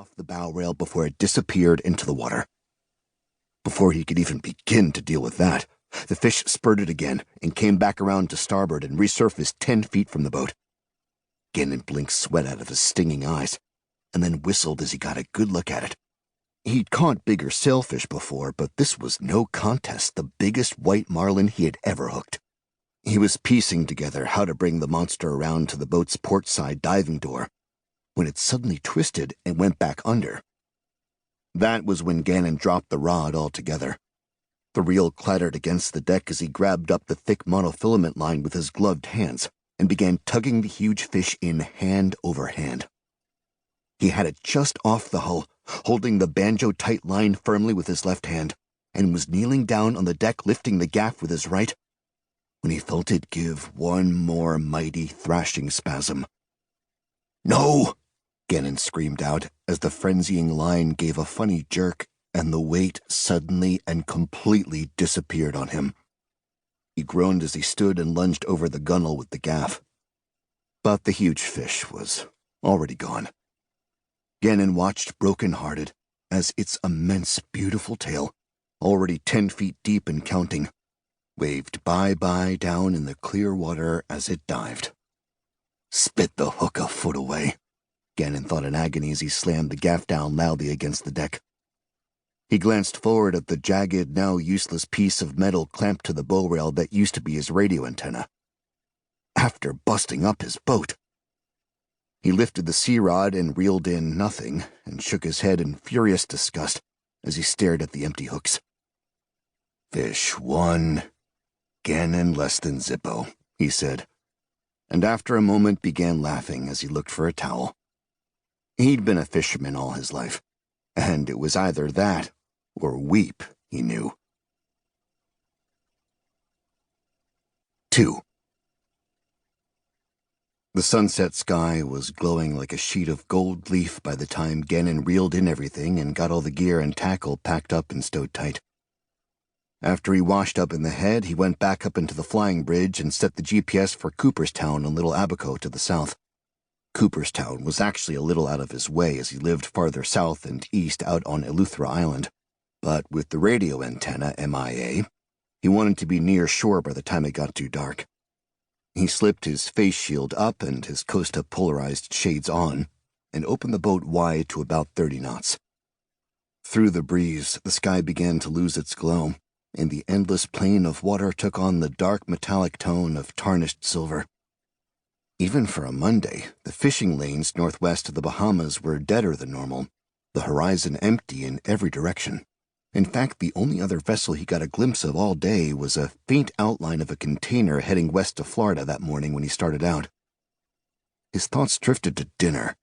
off the bow rail before it disappeared into the water. Before he could even begin to deal with that, the fish spurted again and came back around to starboard and resurfaced 10 feet from the boat. Gannon blinked sweat out of his stinging eyes, and then whistled as he got a good look at it. He'd caught bigger sailfish before, but this was no contest the biggest white marlin he had ever hooked. He was piecing together how to bring the monster around to the boat's port side diving door, when it suddenly twisted and went back under. That was when Gannon dropped the rod altogether. The reel clattered against the deck as he grabbed up the thick monofilament line with his gloved hands and began tugging the huge fish in hand over hand. He had it just off the hull, holding the banjo-tight line firmly with his left hand, and was kneeling down on the deck lifting the gaff with his right, when he felt it give one more mighty thrashing spasm. "No!" Gannon screamed out as the frenzying line gave a funny jerk and the weight suddenly and completely disappeared on him. He groaned as he stood and lunged over the gunwale with the gaff. But the huge fish was already gone. Gannon watched broken-hearted as its immense, beautiful tail, already 10 feet deep and counting, waved bye-bye down in the clear water as it dived. Spit the hook a foot away, Gannon thought in agony as he slammed the gaff down loudly against the deck. He glanced forward at the jagged, now useless piece of metal clamped to the bow rail that used to be his radio antenna. After busting up his boat! He lifted the sea rod and reeled in nothing, and shook his head in furious disgust as he stared at the empty hooks. "Fish 1, Gannon less than Zippo," he said, and after a moment began laughing as he looked for a towel. He'd been a fisherman all his life, and it was either that or weep, he knew. 2. The sunset sky was glowing like a sheet of gold leaf by the time Gannon reeled in everything and got all the gear and tackle packed up and stowed tight. After he washed up in the head, he went back up into the flying bridge and set the GPS for Cooperstown on Little Abaco to the south. Cooperstown was actually a little out of his way as he lived farther south and east out on Eleuthera Island, but with the radio antenna MIA, he wanted to be near shore by the time it got too dark. He slipped his face shield up and his Costa polarized shades on, and opened the boat wide to about 30 knots. Through the breeze, the sky began to lose its glow, and the endless plain of water took on the dark metallic tone of tarnished silver. Even for a Monday, the fishing lanes northwest of the Bahamas were deader than normal, the horizon empty in every direction. In fact, the only other vessel he got a glimpse of all day was a faint outline of a container heading west to Florida that morning when he started out. His thoughts drifted to dinner.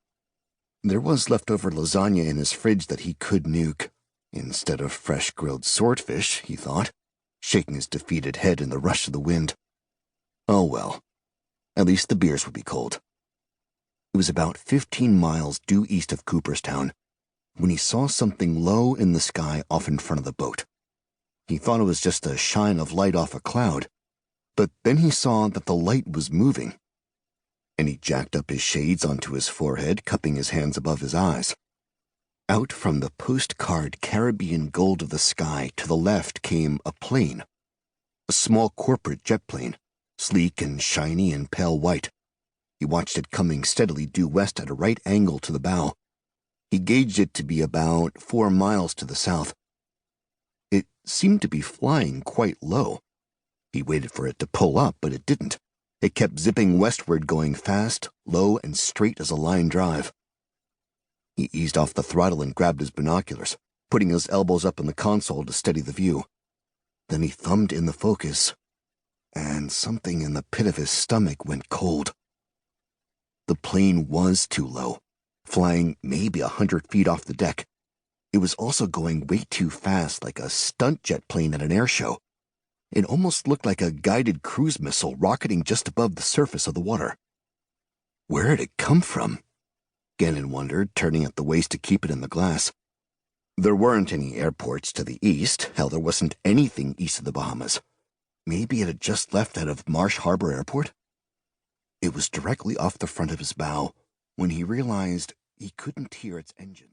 There was leftover lasagna in his fridge that he could nuke, instead of fresh grilled swordfish, he thought, shaking his defeated head in the rush of the wind. Oh well, at least the beers would be cold. It was about 15 miles due east of Cooperstown when he saw something low in the sky off in front of the boat. He thought it was just a shine of light off a cloud, but then he saw that the light was moving, and he jacked up his shades onto his forehead, cupping his hands above his eyes. Out from the postcard Caribbean gold of the sky to the left came a plane, a small corporate jet plane, sleek and shiny and pale white. He watched it coming steadily due west at a right angle to the bow. He gauged it to be about 4 miles to the south. It seemed to be flying quite low. He waited for it to pull up, but it didn't. It kept zipping westward, going fast, low, and straight as a line drive. He eased off the throttle and grabbed his binoculars, putting his elbows up on the console to steady the view. Then he thumbed in the focus, and something in the pit of his stomach went cold. The plane was too low, flying maybe 100 feet off the deck. It was also going way too fast, like a stunt jet plane at an air show. It almost looked like a guided cruise missile rocketing just above the surface of the water. Where had it come from? Gannon wondered, turning at the waist to keep it in the glass. There weren't any airports to the east. Hell, there wasn't anything east of the Bahamas. Maybe it had just left out of Marsh Harbor Airport? It was directly off the front of his bow when he realized he couldn't hear its engines.